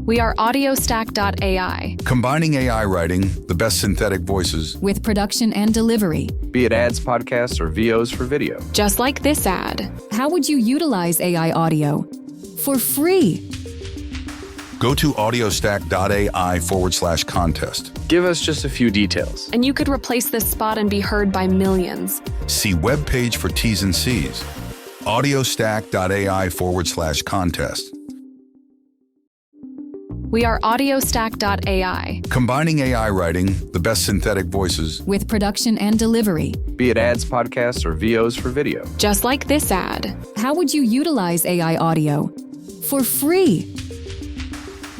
We are audiostack.ai. Combining AI writing, the best synthetic voices, with production and delivery. Be it ads, podcasts, or VOs for video. Just like this ad. How would you utilize AI audio? For free. Go to audiostack.ai/contest. Give us just a few details. And you could replace this spot and be heard by millions. See webpage for T's and C's. audiostack.ai/contest. We are audiostack.ai. Combining AI writing, the best synthetic voices, with production and delivery. Be it ads, podcasts, or VOs for video. Just like this ad. How would you utilize AI audio? For free.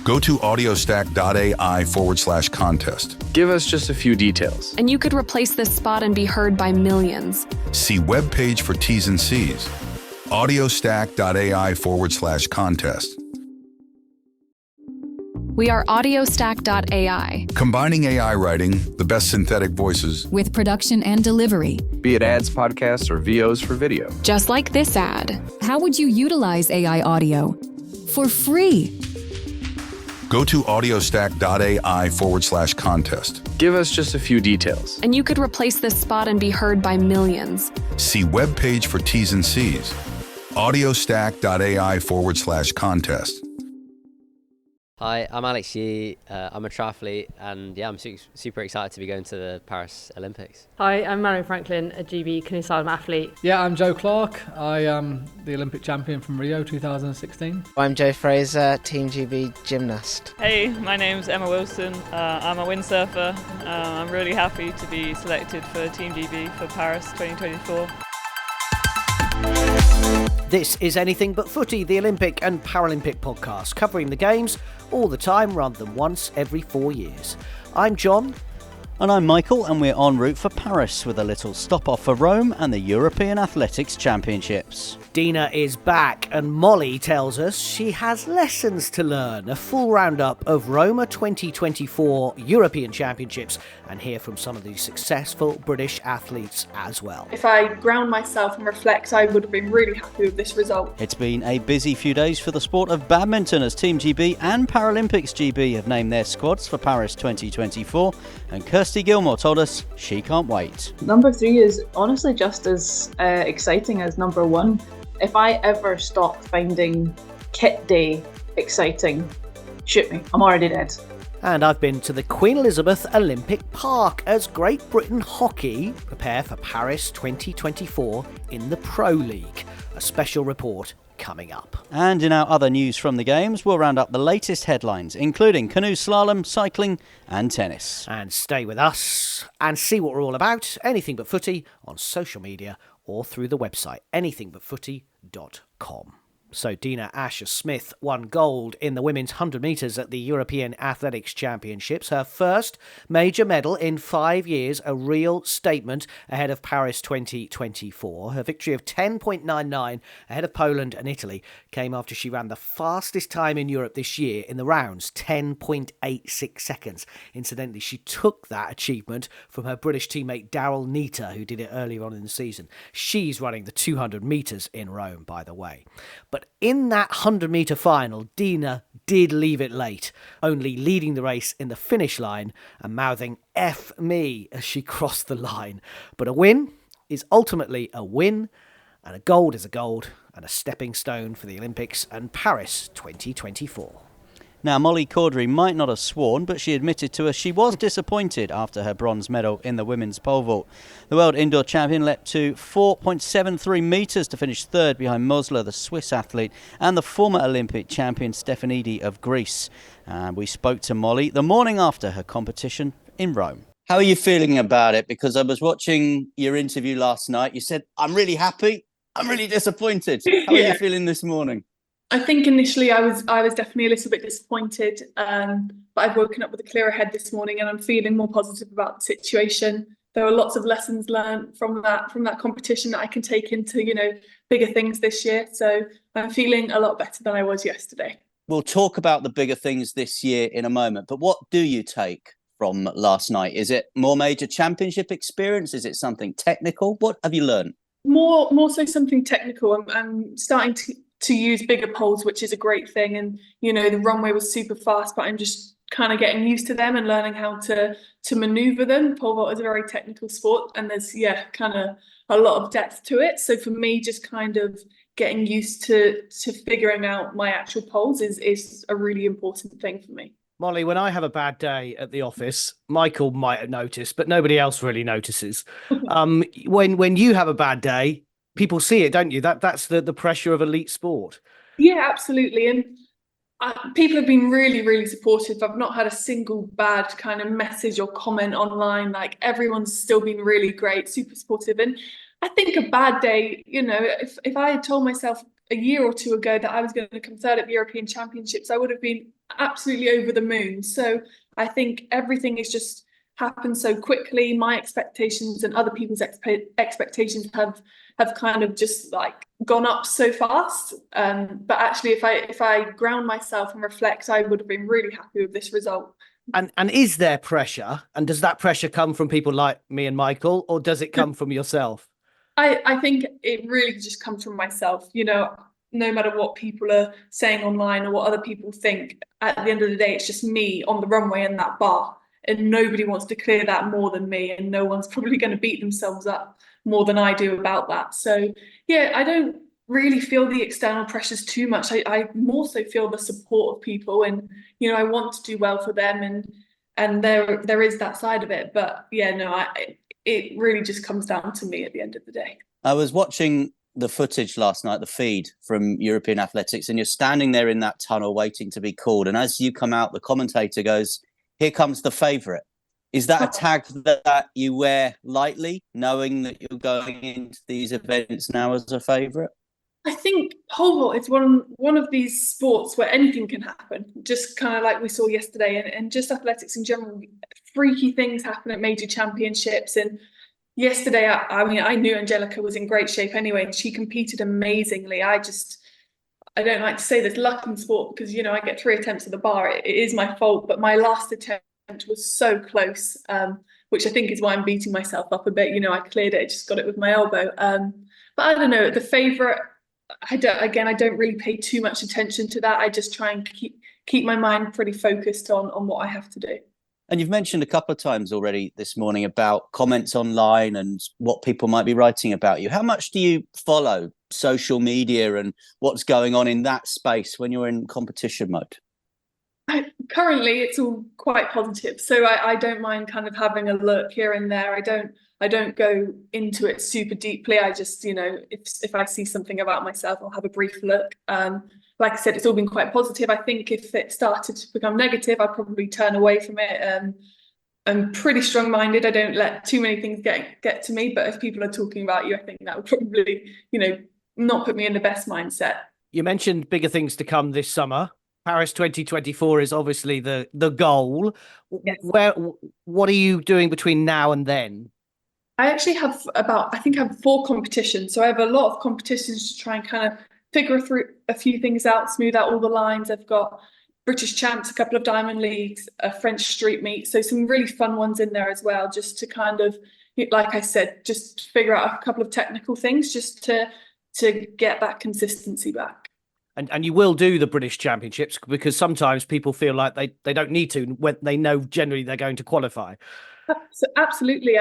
Go to audiostack.ai/contest. Give us just a few details. And you could replace this spot and be heard by millions. See webpage for T's and C's. audiostack.ai/contest. We are audiostack.ai. Combining AI writing, the best synthetic voices, with production and delivery. Be it ads, podcasts, or VOs for video. Just like this ad. How would you utilize AI audio? For free. Go to audiostack.ai/contest. Give us just a few details. And you could replace this spot and be heard by millions. See webpage for T's and C's. audiostack.ai/contest. Hi, I'm Alex Yee. I'm a triathlete, and I'm super excited to be going to the Paris Olympics. Hi, I'm Marion Franklin, a GB canoe slalom athlete. Yeah, I'm Joe Clark. I am the Olympic champion from Rio 2016. I'm Joe Fraser, Team GB gymnast. Hey, my name's Emma Wilson. I'm a windsurfer. I'm really happy to be selected for Team GB for Paris 2024. This is Anything But Footy, the Olympic and Paralympic podcast, covering the games all the time rather than once every 4 years. I'm John. And I'm Michael, and we're en route for Paris with a little stop off for Rome and the European Athletics Championships. Dina is back, and Molly tells us she has lessons to learn. A full roundup of Roma 2024 European Championships, and hear from some of the successful British athletes as well. If I ground myself and reflect, I would have been really happy with this result. It's been a busy few days for the sport of badminton, as Team GB and Paralympics GB have named their squads for Paris 2024, and Kirsty Gilmore told us she can't wait. Number 3 is honestly just as exciting as number 1. If I ever stop finding kit day exciting, shoot me, I'm already dead. And I've been to the Queen Elizabeth Olympic Park as Great Britain Hockey prepare for Paris 2024 in the Pro League. A special report coming up. And in our other news from the games, we'll round up the latest headlines, including canoe slalom, cycling and tennis. And stay with us and see what we're all about. Anything But Footy on social media or through the website anythingbutfooty.com. So Dina Asher-Smith won gold in the women's 100 metres at the European Athletics Championships. Her first major medal in 5 years, a real statement ahead of Paris 2024. Her victory of 10.99 ahead of Poland and Italy came after she ran the fastest time in Europe this year in the rounds, 10.86 seconds. Incidentally, she took that achievement from her British teammate Daryl Neater, who did it earlier on in the season. She's running the 200 metres in Rome, by the way. But in that 100-metre final, Dina did leave it late, only leading the race in the finish line and mouthing "F me" as she crossed the line. But a win is ultimately a win, and a gold is a gold, and a stepping stone for the Olympics and Paris 2024. Now, Molly Caudery might not have sworn, but she admitted to us she was disappointed after her bronze medal in the women's pole vault. The world indoor champion leapt to 4.73 metres to finish third behind Mosler, the Swiss athlete, and the former Olympic champion Stefanidi of Greece. And we spoke to Molly the morning after her competition in Rome. How are you feeling about it? Because I was watching your interview last night. You said, I'm really happy, I'm really disappointed. How are you feeling this morning? I think initially I was definitely a little bit disappointed, but I've woken up with a clearer head this morning and I'm feeling more positive about the situation. There were lots of lessons learned from that competition that I can take into, bigger things this year. So I'm feeling a lot better than I was yesterday. We'll talk about the bigger things this year in a moment, but what do you take from last night? Is it more major championship experience? Is it something technical? What have you learned? More so something technical. I'm starting to use bigger poles, which is a great thing. And, you know, the runway was super fast, but I'm just kind of getting used to them and learning how to maneuver them. Pole vault is a very technical sport, and there's kind of a lot of depth to it. So for me, just kind of getting used to figuring out my actual poles is a really important thing for me. Molly, when I have a bad day at the office, Michael might have noticed, but nobody else really notices. When you have a bad day, people see it, don't you? That's the pressure of elite sport. Yeah, absolutely. And people have been really, really supportive. I've not had a single bad kind of message or comment online. Like, everyone's still been really great, super supportive. And I think a bad day, you know, if I had told myself a year or two ago that I was going to come third at the European Championships, I would have been absolutely over the moon. So I think everything has just happened so quickly. My expectations and other people's expectations have kind of just like gone up so fast. But actually, if I ground myself and reflect, I would have been really happy with this result. And is there pressure? And does that pressure come from people like me and Michael, or does it come from yourself? I think it really just comes from myself. You know, no matter what people are saying online or what other people think, at the end of the day, it's just me on the runway and that bar. And nobody wants to clear that more than me. And no one's probably going to beat themselves up more than I do about that. So, yeah, I don't really feel the external pressures too much. I more so feel the support of people. And, you know, I want to do well for them. And there is that side of it. But, yeah, no, it really just comes down to me at the end of the day. I was watching the footage last night, the feed from European Athletics, and you're standing there in that tunnel waiting to be called. And as you come out, the commentator goes, "Here comes the favourite." Is that a tag that you wear lightly, knowing that you're going into these events now as a favourite? I think pole vault is one of these sports where anything can happen, just kind of like we saw yesterday, and just athletics in general. Freaky things happen at major championships. And yesterday, I mean, I knew Angelica was in great shape anyway, and she competed amazingly. I don't like to say there's luck in sport because, you know, I get 3 attempts at the bar. It is my fault, but my last attempt was so close, which I think is why I'm beating myself up a bit. You know, I cleared it, I just got it with my elbow. But I don't know, the favourite, I don't really pay too much attention to that. I just try and keep my mind pretty focused on what I have to do. And you've mentioned a couple of times already this morning about comments online and what people might be writing about you. How much do you follow social media and what's going on in that space when you're in competition mode? Currently, it's all quite positive. So I don't mind kind of having a look here and there. I don't go into it super deeply. I just, you know, if I see something about myself, I'll have a brief look. Like I said, it's all been quite positive. I think if it started to become negative, I'd probably turn away from it. I'm pretty strong-minded. I don't let too many things get to me. But if people are talking about you, I think that would probably, you know, not put me in the best mindset. You mentioned bigger things to come this summer. Paris 2024 is obviously the goal. Yes. What are you doing between now and then? I actually have I have 4 competitions. So I have a lot of competitions to try and kind of figure through a few things out, smooth out all the lines. I've got British champs, a couple of diamond leagues, a French street meet. So some really fun ones in there as well, just to kind of, like I said, just figure out a couple of technical things just to get that consistency back. And you will do the British Championships, because sometimes people feel like they don't need to when they know generally they're going to qualify. So absolutely.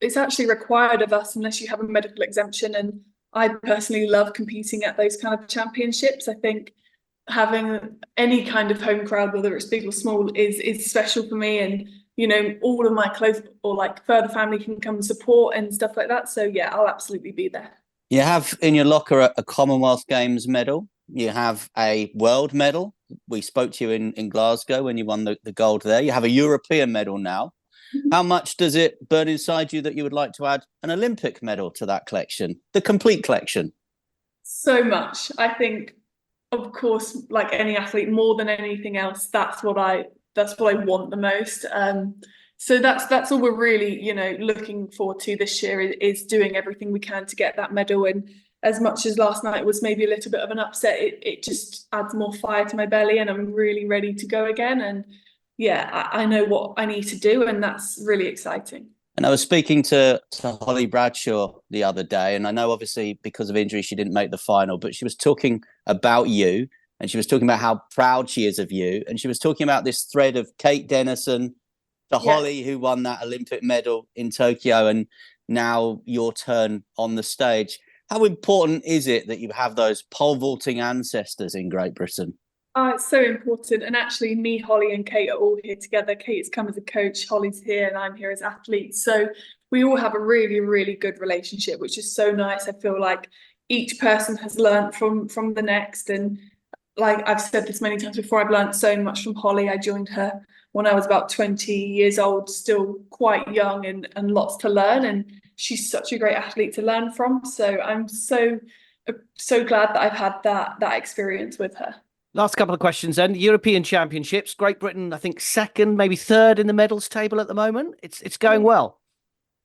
It's actually required of us unless you have a medical exemption. And I personally love competing at those kind of championships. I think having any kind of home crowd, whether it's big or small, is special for me. And, you know, all of my close or like further family can come and support and stuff like that. So yeah, I'll absolutely be there. You have in your locker a Commonwealth Games medal. You have a world medal. We spoke to you in Glasgow when you won the gold there. You have a European medal now. How much does it burn inside you that you would like to add an Olympic medal to that collection, the complete collection? So much. I think, of course, like any athlete, more than anything else, that's what I want the most. So that's all we're really, you know, looking forward to this year is doing everything we can to get that medal. And as much as last night was maybe a little bit of an upset, it just adds more fire to my belly, and I'm really ready to go again. And yeah, I know what I need to do, and that's really exciting. And I was speaking to Holly Bradshaw the other day, and I know obviously because of injury she didn't make the final, but she was talking about you, and she was talking about how proud she is of you, and she was talking about this thread of Kate Dennison to Holly, who won that Olympic medal in Tokyo, and now your turn on the stage. How important is it that you have those pole vaulting ancestors in Great Britain? It's so important. And actually, me, Holly, and Kate are all here together. Kate's come as a coach, Holly's here, and I'm here as athletes. So we all have a really, really good relationship, which is so nice. I feel like each person has learned from the next. And like I've said this many times before, I've learned so much from Holly. I joined her when I was about 20 years old, still quite young and lots to learn. And she's such a great athlete to learn from. So I'm so glad that I've had that experience with her. Last couple of questions then. European Championships, Great Britain, I think second, maybe third in the medals table at the moment. It's going well.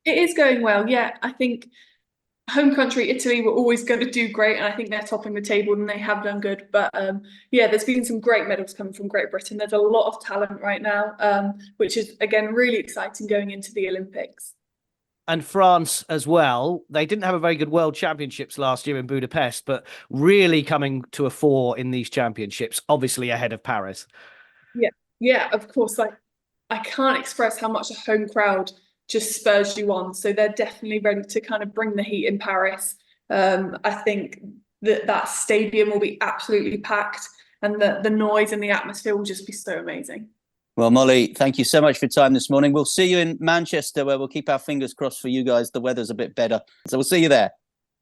It is going well, yeah. I think home country, Italy, were always going to do great, and I think they're topping the table and they have done good. But yeah, there's been some great medals coming from Great Britain. There's a lot of talent right now, which is, again, really exciting going into the Olympics. And France as well. They didn't have a very good World Championships last year in Budapest, but really coming to a fore in these championships, obviously ahead of Paris. Yeah, of course. Like, I can't express how much a home crowd just spurs you on. So they're definitely ready to kind of bring the heat in Paris. I think that stadium will be absolutely packed, and the noise and the atmosphere will just be so amazing. Well, Molly, thank you so much for your time this morning. We'll see you in Manchester, where we'll keep our fingers crossed for you guys. The weather's a bit better. So we'll see you there.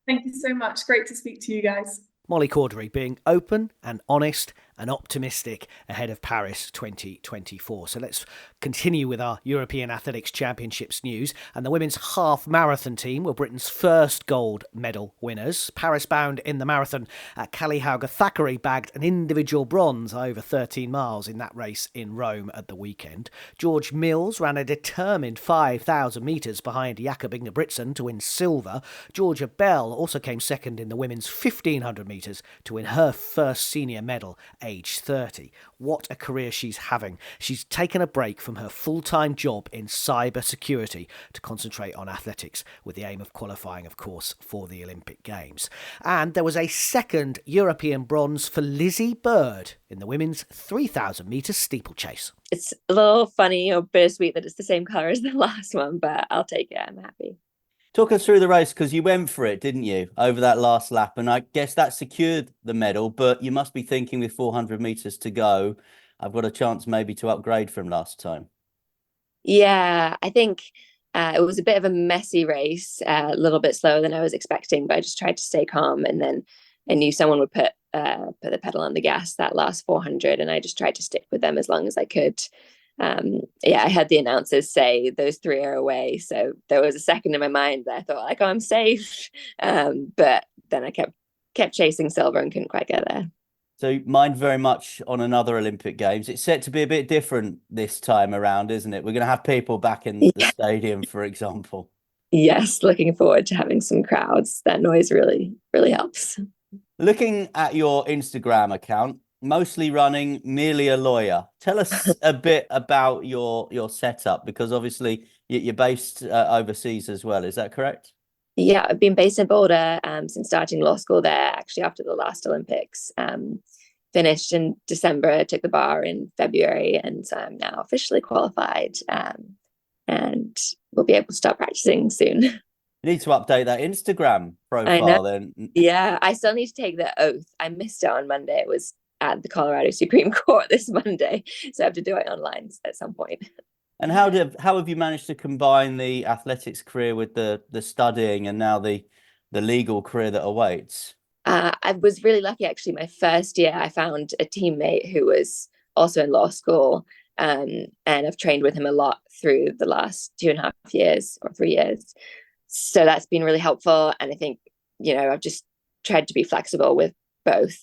Thank you so much. Great to speak to you guys. Molly Caudery being open and honest and optimistic ahead of Paris 2024. So let's continue with our European Athletics Championships news. And the women's half marathon team were Britain's first gold medal winners. Paris-bound in the marathon, Callie Hauger-Thackeray bagged an individual bronze over 13 miles in that race in Rome at the weekend. George Mills ran a determined 5,000 metres behind Jakob Ingebrigtsen to win silver. Georgia Bell also came second in the women's 1,500 metres to win her first senior medal, age 30. What a career she's having. She's taken a break from her full-time job in cyber security to concentrate on athletics, with the aim of qualifying, of course, for the Olympic Games. And there was a second European bronze for Lizzie Bird in the women's 3,000 metre steeplechase. It's a little funny or bittersweet that it's the same colour as the last one, but I'll take it. I'm happy. Talk us through the race, because you went for it, didn't you, over that last lap? And I guess that secured the medal, but you must be thinking with 400 metres to go, I've got a chance maybe to upgrade from last time. Yeah, I think it was a bit of a messy race, a little bit slower than I was expecting, but I just tried to stay calm. And then I knew someone would put the pedal on the gas that last 400, and I just tried to stick with them as long as I could. I had the announcers say those three are away, so there was a second in my mind that I thought, like, oh, I'm safe, but then I kept chasing silver and couldn't quite get there. So mine very much on another Olympic Games. It's set to be a bit different this time around, isn't it? We're going to have people back in the stadium, for example. Yes, looking forward to having some crowds. That noise really helps. Looking at your Instagram account, mostly running, merely a lawyer. Tell us a bit about your setup, because obviously you're based overseas as well. Is that correct? Yeah, I've been based in Boulder since starting law school there, actually after the last Olympics. Finished in December, took the bar in February, and so I'm now officially qualified, and we'll be able to start practicing soon. You need to update that Instagram profile then. Yeah, I still need to take the oath. I missed it on Monday. It was at the Colorado Supreme Court this Monday, so I have to do it online at some point. And how have you managed to combine the athletics career with the studying and now the legal career that awaits? I was really lucky, actually. My first year, I found a teammate who was also in law school, and I've trained with him a lot through the last 2.5 years or 3 years. So that's been really helpful. And I think, I've just tried to be flexible with both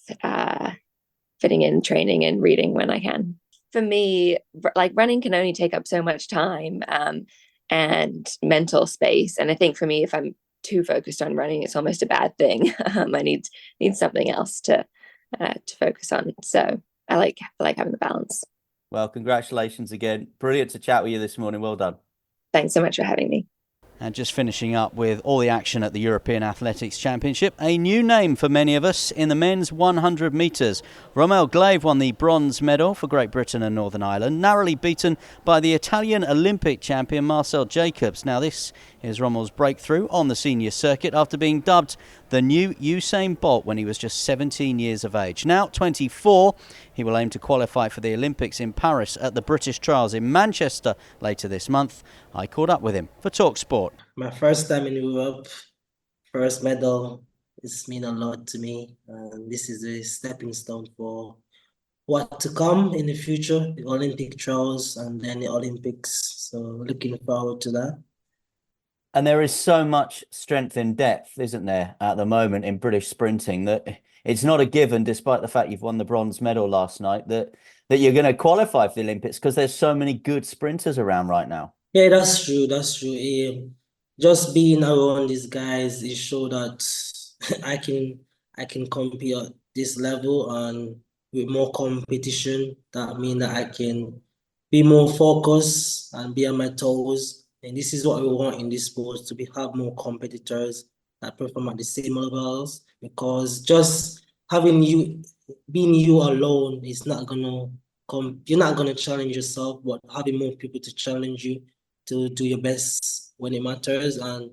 fitting in training and reading when I can. For me, like, running can only take up so much time and mental space. And I think for me, if I'm too focused on running, it's almost a bad thing. I need something else to focus on. So I like having the balance. Well, congratulations again. Brilliant to chat with you this morning. Well done. Thanks so much for having me. And just finishing up with all the action at the European Athletics Championship, a new name for many of us in the men's 100 metres. Romell Glave won the bronze medal for Great Britain and Northern Ireland, narrowly beaten by the Italian Olympic champion Marcel Jacobs. Now this is Romell's breakthrough on the senior circuit after being dubbed the new Usain Bolt when he was just 17 years of age. Now 24, he will aim to qualify for the Olympics in Paris at the British Trials in Manchester later this month. I caught up with him for TalkSport. My first time in Europe, first medal, it's mean a lot to me. This is a stepping stone for what to come in the future, the Olympic trials and then the Olympics. So looking forward to that. And there is so much strength in depth, isn't there, at the moment in British sprinting, that it's not a given, despite the fact you've won the bronze medal last night, that you're going to qualify for the Olympics because there's so many good sprinters around right now. Yeah, that's true. That's true. Just being around these guys, it showed that I can compete at this level, and with more competition, that means that I can be more focused and be on my toes. And this is what we want in this sport, to have more competitors that perform at the same levels, because just having being you alone is not gonna you're not gonna challenge yourself, but having more people to challenge you to do your best when it matters. And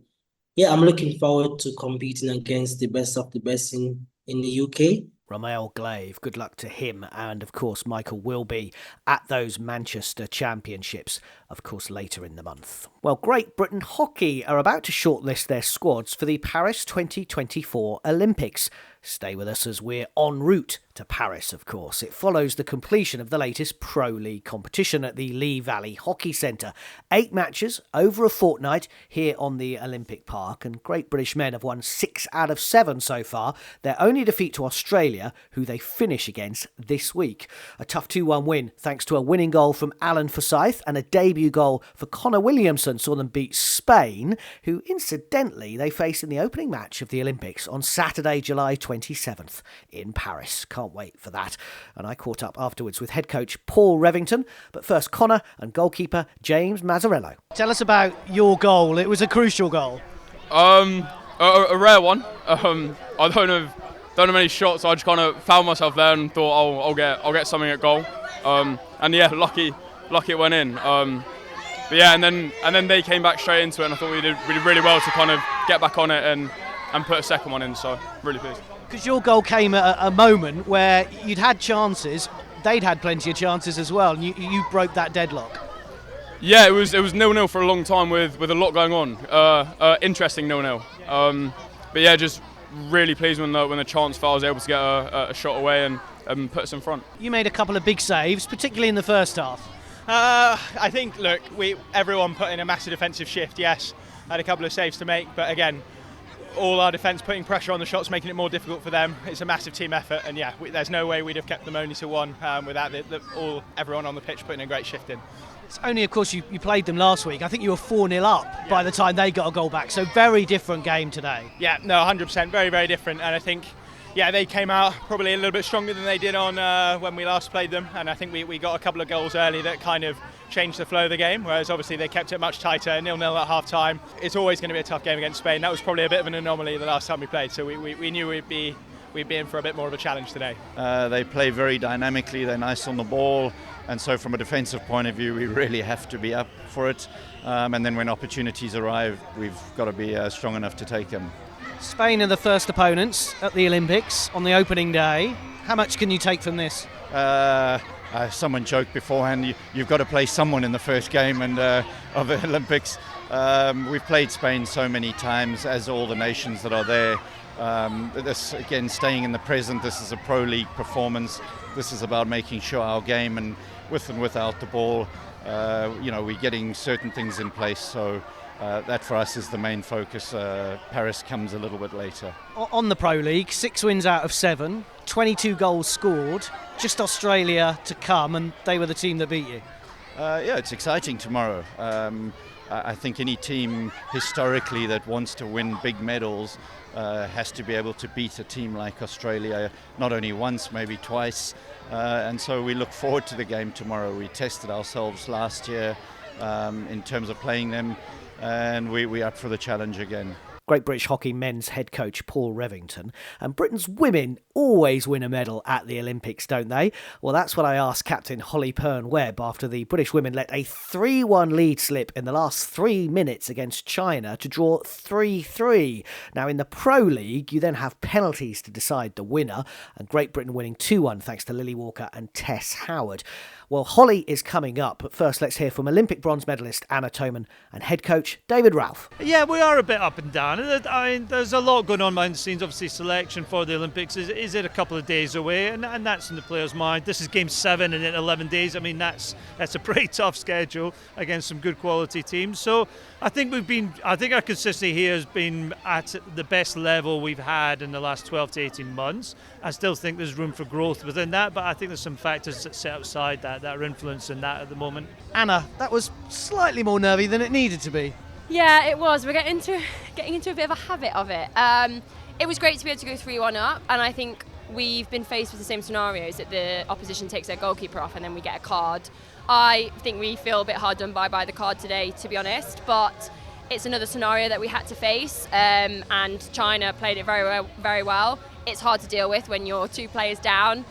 yeah, I'm looking forward to competing against the best of the best in the UK. Romell Glave, good luck to him, and of course Michael will be at those Manchester Championships, of course later in the month. Well, Great Britain Hockey are about to shortlist their squads for the Paris 2024 Olympics. Stay with us as we're en route to Paris, of course. It follows the completion of the latest Pro League competition at the Lee Valley Hockey Centre. 8 matches over a fortnight here on the Olympic Park, and Great British men have won 6 out of 7 so far. Their only defeat to Australia, who they finish against this week. A tough 2-1 win thanks to a winning goal from Alan Forsyth and a debut goal for Connor Williamson saw them beat Spain, who incidentally they face in the opening match of the Olympics on Saturday, July 27th in Paris. Can't wait for that. And I caught up afterwards with head coach Paul Revington, but first Connor and goalkeeper James Mazzarello. Tell us about your goal. It was a crucial goal. A rare one. I don't have many shots, so I just kind of found myself there and thought I'll get something at goal. And yeah, lucky it went in. But yeah, and then they came back straight into it, and I thought we did really well to kind of get back on it and put a second one in. So really pleased. Because your goal came at a moment where you'd had chances, they'd had plenty of chances as well, and you broke that deadlock. Yeah, it was 0-0 for a long time with a lot going on. Interesting 0-0. But yeah, just really pleased when the chance fell, I was able to get a shot away and put us in front. You made a couple of big saves, particularly in the first half. I think, look, everyone put in a massive defensive shift, yes. I had a couple of saves to make, but again, all our defence putting pressure on the shots, making it more difficult for them. It's a massive team effort, and yeah, there's no way we'd have kept them only to 1 without everyone on the pitch putting a great shift in. It's only, of course, you played them last week. I think you were 4-0 up by the time they got a goal back, so very different game today. Yeah, no, 100%, very, very different, and I think, yeah, they came out probably a little bit stronger than they did on when we last played them, and I think we got a couple of goals early that kind of changed the flow of the game, whereas obviously they kept it much tighter, 0-0 at half-time. It's always going to be a tough game against Spain. That was probably a bit of an anomaly the last time we played, so we knew we'd be in for a bit more of a challenge today. They play very dynamically, they're nice on the ball, and so from a defensive point of view, we really have to be up for it, and then when opportunities arrive, we've got to be strong enough to take them. Spain are the first opponents at the Olympics on the opening day. How much can you take from this? Someone joked beforehand, you've got to play someone in the first game of the Olympics. We've played Spain so many times, as all the nations that are there. This, again, staying in the present, this is a Pro League performance. This is about making sure our game, and with and without the ball, we're getting certain things in place. So that for us is the main focus. Paris comes a little bit later. On the Pro League, 6 wins out of 7, 22 goals scored, just Australia to come, and they were the team that beat you. Yeah, it's exciting tomorrow. I think any team historically that wants to win big medals has to be able to beat a team like Australia, not only once, maybe twice. And so we look forward to the game tomorrow. We tested ourselves last year in terms of playing them. and we up for the challenge again. Great British Hockey men's head coach Paul Revington. And Britain's women always win a medal at the Olympics, don't they? Well, that's what I asked captain Holly Pearn-Webb after the British women let a 3-1 lead slip in the last 3 minutes against China to draw 3-3. Now, in the Pro League, you then have penalties to decide the winner, and Great Britain winning 2-1 thanks to Lily Walker and Tess Howard. Well, Holly is coming up, but first let's hear from Olympic bronze medalist Anna Toman and head coach David Ralph. Yeah, we are a bit up and down. I mean, there's a lot going on behind the scenes. Obviously, selection for the Olympics is it a couple of days away, and that's in the players' mind. This is game 7 in 11 days. I mean, that's a pretty tough schedule against some good quality teams. So I think our consistency here has been at the best level we've had in the last 12 to 18 months. I still think there's room for growth within that, but I think there's some factors that sit outside that are influencing that at the moment. Anna, that was slightly more nervy than it needed to be. Yeah, it was. We're getting into a bit of a habit of it. It was great to be able to go 3-1 up, and I think we've been faced with the same scenarios that the opposition takes their goalkeeper off and then we get a card. I think we feel a bit hard done by the card today, to be honest, but it's another scenario that we had to face, and China played it very well. It's hard to deal with when you're 2 players down.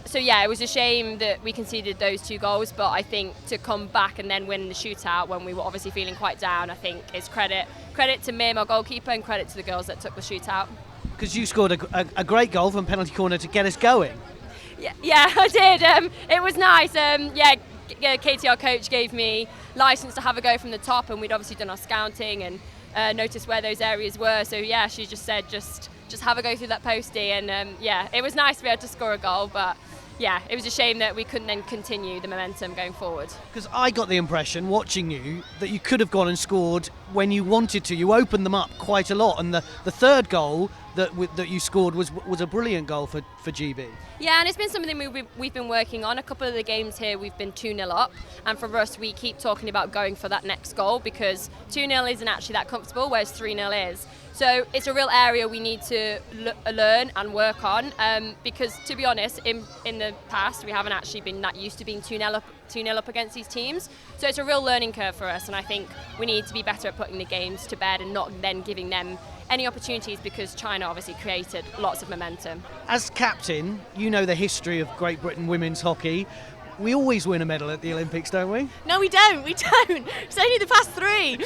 So yeah, it was a shame that we conceded those 2 goals, but I think to come back and then win the shootout when we were obviously feeling quite down, I think is credit to Mim, our goalkeeper, and credit to the girls that took the shootout. Because you scored a great goal from penalty corner to get us going. Yeah, I did. It was nice. Katie, our coach, gave me licence to have a go from the top, and we'd obviously done our scouting and noticed where those areas were. So yeah, she just said just have a go through that postie, and it was nice to be able to score a goal, but yeah, it was a shame that we couldn't then continue the momentum going forward. Because I got the impression, watching you, that you could have gone and scored when you wanted to. You opened them up quite a lot, and the third goal that you scored was a brilliant goal for GB. Yeah, and it's been something we've been working on. A couple of the games here we've been 2-0 up, and for us we keep talking about going for that next goal because 2-0 isn't actually that comfortable, whereas 3-0 is. So it's a real area we need to learn and work on, because to be honest, in the past we haven't actually been that used to being 2-0 up against these teams. So it's a real learning curve for us, and I think we need to be better at putting the games to bed and not then giving them any opportunities, because China obviously created lots of momentum. As captain, you know the history of Great Britain women's hockey. We always win a medal at the Olympics, don't we? No, we don't. It's only the past 3.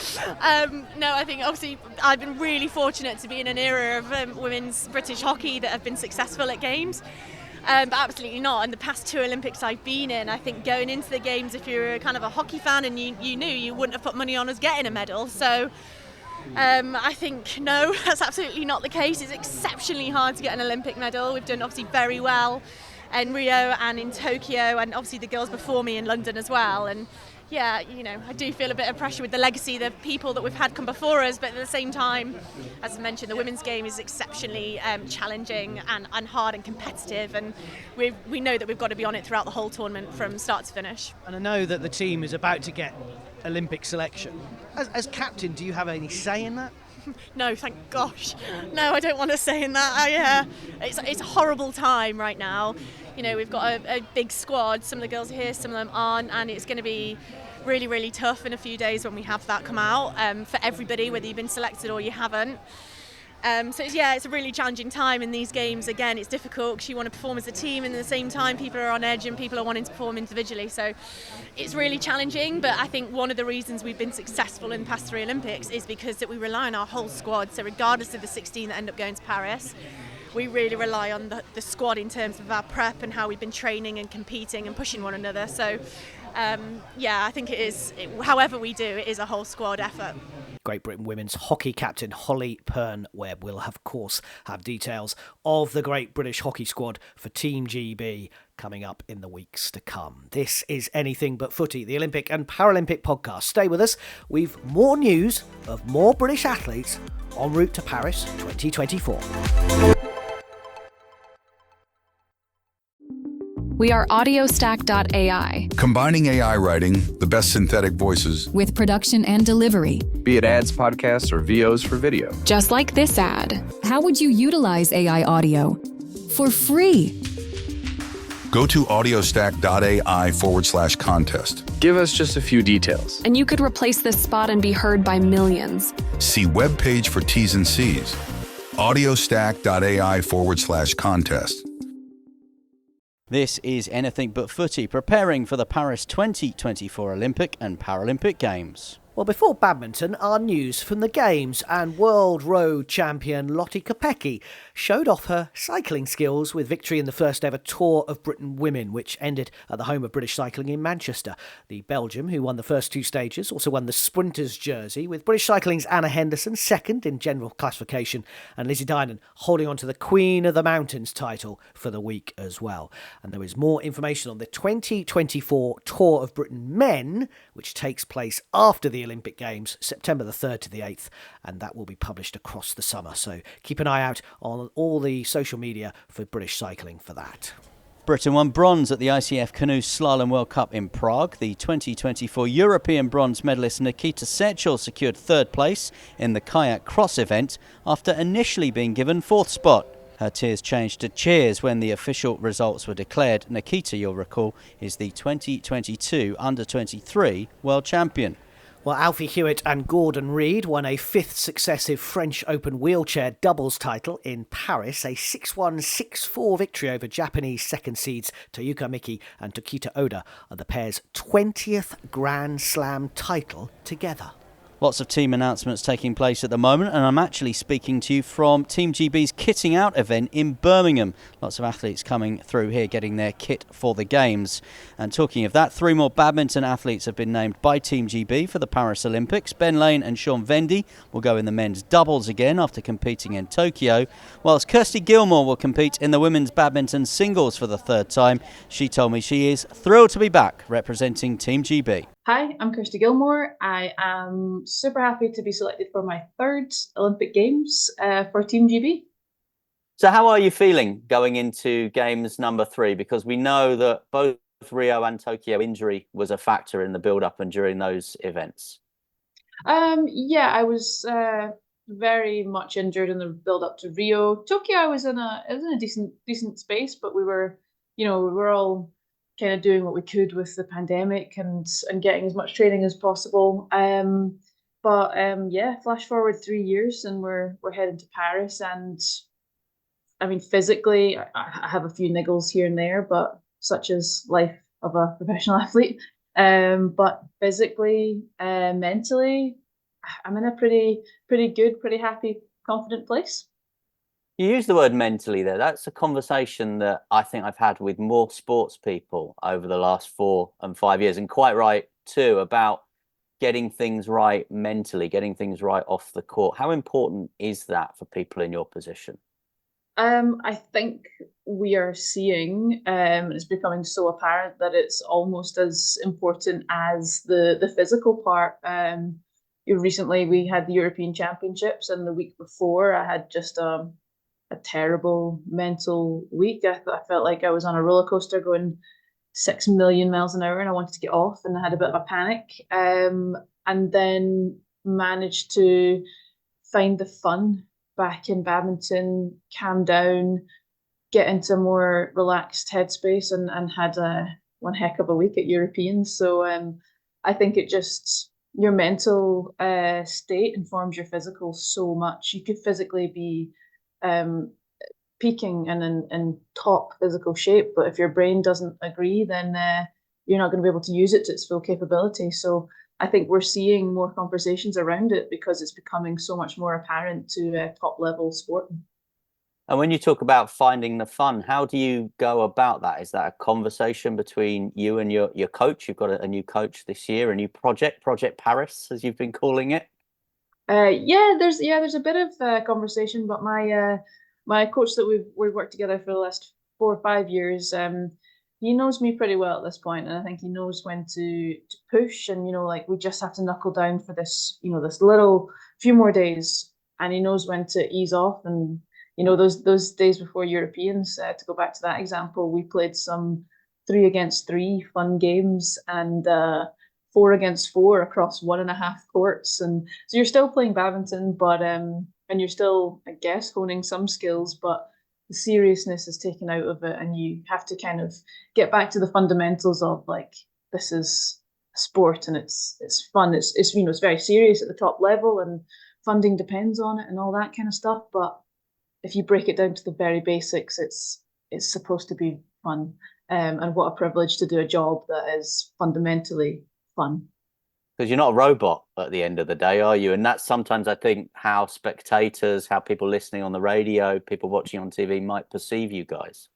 No, I think obviously I've been really fortunate to be in an era of women's British hockey that have been successful at games. But absolutely not. In the past 2 Olympics I've been in, I think going into the games, if you're kind of a hockey fan and you knew, you wouldn't have put money on us getting a medal. So I think, no, that's absolutely not the case. It's exceptionally hard to get an Olympic medal. We've done obviously very well in Rio and in Tokyo, and obviously the girls before me in London as well. And yeah, I do feel a bit of pressure with the legacy, the people that we've had come before us, but at the same time, as I mentioned, the women's game is exceptionally challenging and hard and competitive, and we know that we've got to be on it throughout the whole tournament from start to finish. And I know that the team is about to get Olympic selection. As captain, do you have any say in that? No, thank gosh. No, I don't want to say in that. It's a horrible time right now. We've got a big squad. Some of the girls are here, some of them aren't, and it's going to be really, really tough in a few days when we have that come out for everybody, whether you've been selected or you haven't. So it's a really challenging time in these games. Again, it's difficult because you want to perform as a team, and at the same time people are on edge and people are wanting to perform individually. So it's really challenging, but I think one of the reasons we've been successful in the past 3 Olympics is because that we rely on our whole squad. So regardless of the 16 that end up going to Paris, we really rely on the squad in terms of our prep and how we've been training and competing and pushing one another. So I think however we do, it is a whole squad effort. Great Britain women's hockey captain Holly Pearn-Webb will, of course, have details of the Great British Hockey squad for Team GB coming up in the weeks to come. This is Anything But Footy, the Olympic and Paralympic podcast. Stay with us. We've more news of more British athletes en route to Paris 2024. We are audiostack.ai. Combining AI writing, the best synthetic voices, with production and delivery. Be it ads, podcasts, or VOs for video. Just like this ad. How would you utilize AI audio? For free. Go to audiostack.ai/contest. Give us just a few details. And you could replace this spot and be heard by millions. See webpage for T's and C's. audiostack.ai/contest. This is Anything But Footy, preparing for the Paris 2024 Olympic and Paralympic Games. Well, before badminton, our news from the Games, and world road champion Lotte Kopecky showed off her cycling skills with victory in the first ever Tour of Britain Women, which ended at the home of British cycling in Manchester. The Belgium, who won the first two stages, also won the sprinters jersey, with British cycling's Anna Henderson second in general classification, and Lizzie holding on to the Queen of the Mountains title for the week as well. And there is more information on the 2024 Tour of Britain Men, which takes place after the Olympic Games, September the 3rd to the 8th, and that will be published across the summer. So keep an eye out on all the social media for British cycling for that. Britain won bronze at the ICF Canoe Slalom World Cup in Prague. The 2024 European bronze medalist Nikita Sechel secured third place in the kayak cross event after initially being given fourth spot. Her tears changed to cheers when the official results were declared. Nikita, you'll recall, is the 2022 Under-23 world champion. Well, Alfie Hewitt and Gordon Reid won a fifth successive French Open wheelchair doubles title in Paris, a 6-1, 6-4 victory over Japanese second seeds Toyuka Miki and Tokita Oda, are the pair's 20th Grand Slam title together. Lots of team announcements taking place at the moment, and I'm actually speaking to you from Team GB's Kitting Out event in Birmingham. Lots of athletes coming through here getting their kit for the Games. And talking of that, 3 more badminton athletes have been named by Team GB for the Paris Olympics. Ben Lane and Sean Vendy will go in the men's doubles again after competing in Tokyo, whilst Kirsty Gilmore will compete in the women's badminton singles for the third time. She told me she is thrilled to be back representing Team GB. Hi, I'm Kirsty Gilmore. I am super happy to be selected for my third Olympic Games for Team GB. So how are you feeling going into Games number 3? Because we know that both Rio and Tokyo injury was a factor in the build-up and during those events. Yeah, I was very much injured in the build-up to Rio. Tokyo, I was in a decent space, but we were all kind of doing what we could with the pandemic and getting as much training as possible. Yeah, flash forward 3 years and we're heading to Paris. And I mean, physically, I have a few niggles here and there, but such is life of a professional athlete. But physically, mentally, I'm in a pretty good, pretty happy, confident place. You use the word mentally there. That's a conversation that I think I've had with more sports people over the last 4 and 5 years, and quite right too, about getting things right mentally, getting things right off the court. How important is that for people in your position? I think we are seeing, it's becoming so apparent that it's almost as important as the physical part. Recently we had the European Championships, and the week before I had just a terrible mental week. I felt like I was on a roller coaster going 6 million miles an hour and I wanted to get off, and I had a bit of a panic, and then managed to find the fun back in badminton, calm down, get into a more relaxed headspace, and had one heck of a week at Europeans. So I think it just, your mental state informs your physical so much. You could physically be peaking and in top physical shape, but if your brain doesn't agree, then you're not going to be able to use it to its full capability. So I think we're seeing more conversations around it because it's becoming so much more apparent to top level sport. And when you talk about finding the fun, how do you go about that? Is that a conversation between you and your coach? You've got a new coach this year, a new Project Paris, as you've been calling it. There's a bit of conversation, but my coach that we've worked together for the last 4 or 5 years, he knows me pretty well at this point, and I think he knows when to push, and like we just have to knuckle down for this, this little few more days, and he knows when to ease off. And those days before Europeans, to go back to that example, we played some 3 against 3 fun games, and 4 against 4 across 1.5 courts. And so you're still playing badminton, but and you're still, I guess, honing some skills, but the seriousness is taken out of it, and you have to kind of get back to the fundamentals of like, this is a sport and it's fun. It's it's very serious at the top level, and funding depends on it and all that kind of stuff. But if you break it down to the very basics, it's supposed to be fun. And what a privilege to do a job that is fundamentally fun. Because you're not a robot at the end of the day, are you? And that's sometimes, I think, how spectators, how people listening on the radio, people watching on TV might perceive you guys.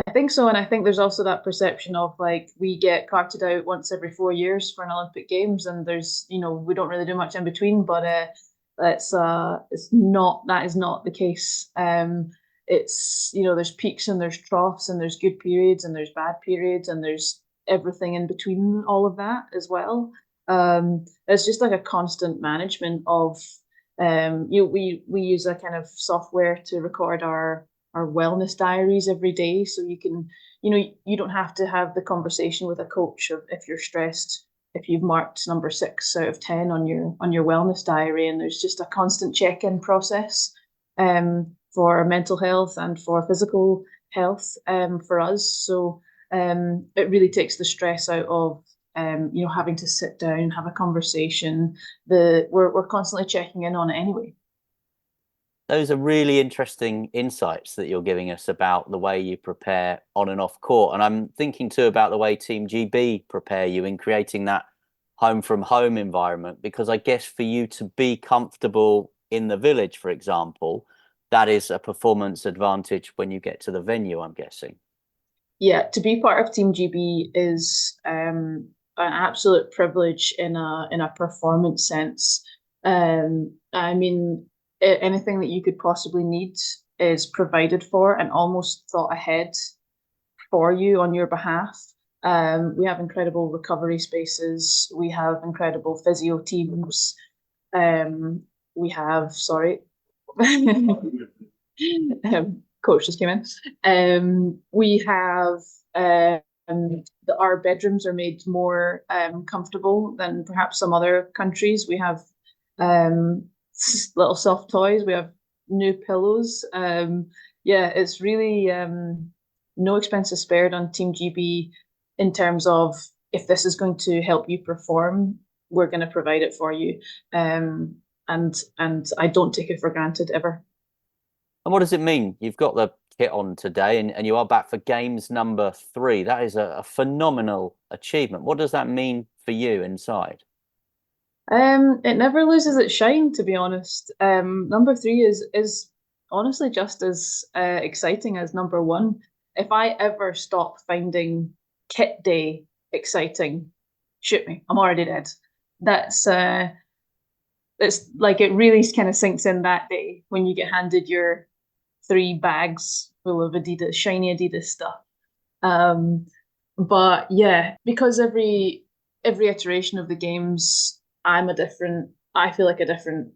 I think so, and I think there's also that perception of like, we get carted out once every 4 years for an Olympic Games, and there's, we don't really do much in between. But that is not the case. It's there's peaks and there's troughs and there's good periods and there's bad periods and there's everything in between all of that as well. It's just like a constant management of we use a kind of software to record our wellness diaries every day, so you can you don't have to have the conversation with a coach of if you're stressed, if you've marked number 6 out of 10 on your wellness diary, and there's just a constant check-in process for mental health and for physical health for us. So it really takes the stress out of having to sit down and have a conversation. We're constantly checking in on it anyway. Those are really interesting insights that you're giving us about the way you prepare on and off court. And I'm thinking too about the way Team GB prepare you in creating that home from home environment, because I guess for you to be comfortable in the village, for example, that is a performance advantage when you get to the venue, I'm guessing. Yeah, to be part of Team GB is an absolute privilege in a performance sense. I mean, anything that you could possibly need is provided for and almost thought ahead for you on your behalf. We have incredible recovery spaces. We have incredible physio teams. We have, coach just came in. We have our bedrooms are made more comfortable than perhaps some other countries. We have little soft toys. We have new pillows. It's really no expenses spared on Team GB in terms of, if this is going to help you perform, we're going to provide it for you. And I don't take it for granted ever. And what does it mean? You've got the kit on today and you are back for games number 3. That is a phenomenal achievement. What does that mean for you inside? It never loses its shine, to be honest. Number 3 is honestly just as exciting as number 1. If I ever stop finding kit day exciting, shoot me, I'm already dead. That's it's like, it really kind of sinks in that day when you get handed your 3 bags full of Adidas, shiny Adidas stuff. But yeah, because every iteration of the games, I feel like a different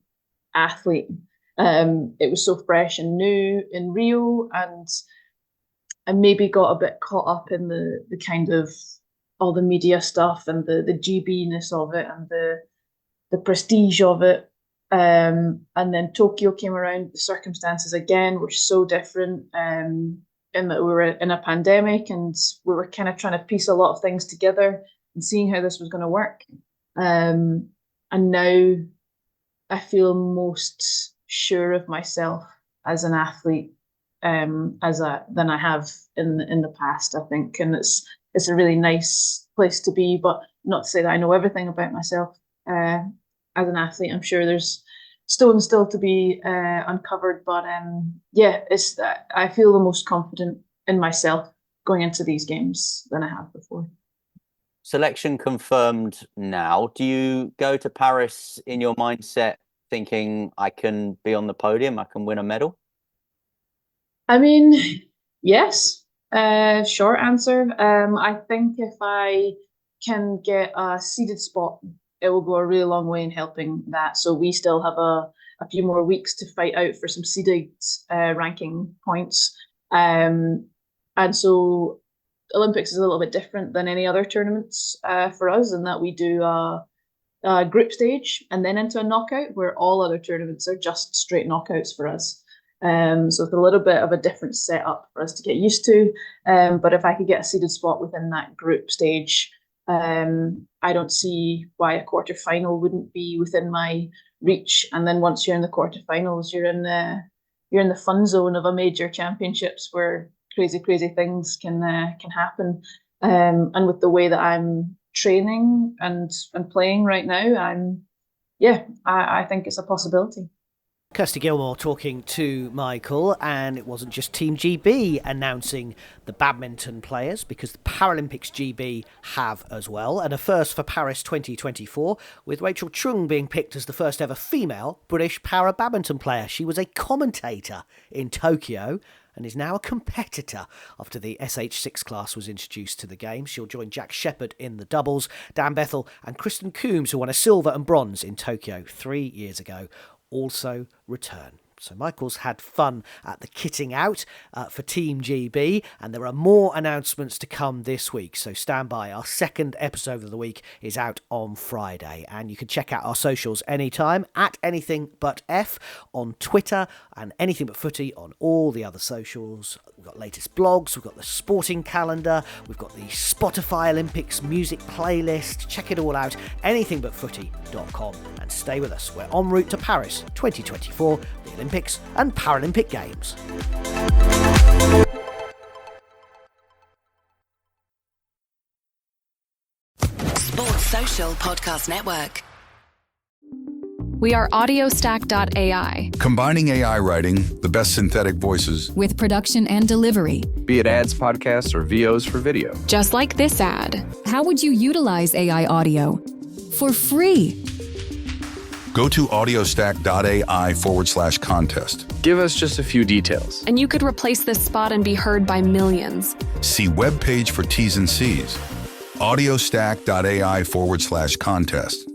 athlete. It was so fresh and new in Rio, and I maybe got a bit caught up in the kind of all the media stuff and the GB-ness of it and the prestige of it. And then Tokyo came around. The circumstances again were so different, in that we were in a pandemic and we were kind of trying to piece a lot of things together and seeing how this was going to work. And now I feel most sure of myself as an athlete than I have in the past, I think. And it's a really nice place to be, but not to say that I know everything about myself. As an athlete, I'm sure there's stones still to be uncovered, but I feel the most confident in myself going into these games than I have before. Selection confirmed now. Do you go to Paris in your mindset thinking, I can be on the podium, I can win a medal? I mean, yes. Short answer. I think if I can get a seeded spot, it will go a really long way in helping that. So we still have a few more weeks to fight out for some seeded ranking points. And so Olympics is a little bit different than any other tournaments for us, in that we do a group stage and then into a knockout, where all other tournaments are just straight knockouts for us. So it's a little bit of a different setup for us to get used to. But if I could get a seeded spot within that group stage, I don't see why a quarterfinal wouldn't be within my reach. And then once you're in the quarterfinals, you're in the fun zone of a major championships where crazy things can happen. And with the way that I'm training and playing right now, I think it's a possibility. Kirsty Gilmore talking to Michael, and it wasn't just Team GB announcing the badminton players, because the Paralympics GB have as well, and a first for Paris 2024, with Rachel Chung being picked as the first ever female British para-badminton player. She was a commentator in Tokyo and is now a competitor after the SH6 class was introduced to the game. She'll join Jack Shepherd in the doubles, Dan Bethel and Kristen Coombs, who won a silver and bronze in Tokyo 3 years ago, also return. So Michael's had fun at the kitting out for Team GB, and there are more announcements to come this week, so stand by. Our second episode of the week is out on Friday, and you can check out our socials anytime at Anything But F on Twitter and Anything But Footy on all the other socials. We've got latest blogs, we've got the sporting calendar, we've got the Spotify Olympics music playlist. Check it all out, anythingbutfooty.com, and stay with us. We're en route to Paris 2024, the Olympics and Paralympic Games. Sports Social Podcast Network. We are audiostack.ai. Combining AI writing, the best synthetic voices, with production and delivery. Be it ads, podcasts, or VOs for video. Just like this ad. How would you utilize AI audio? For free. Go to audiostack.ai/contest. Give us just a few details. And you could replace this spot and be heard by millions. See webpage for T's and C's. audiostack.ai/contest.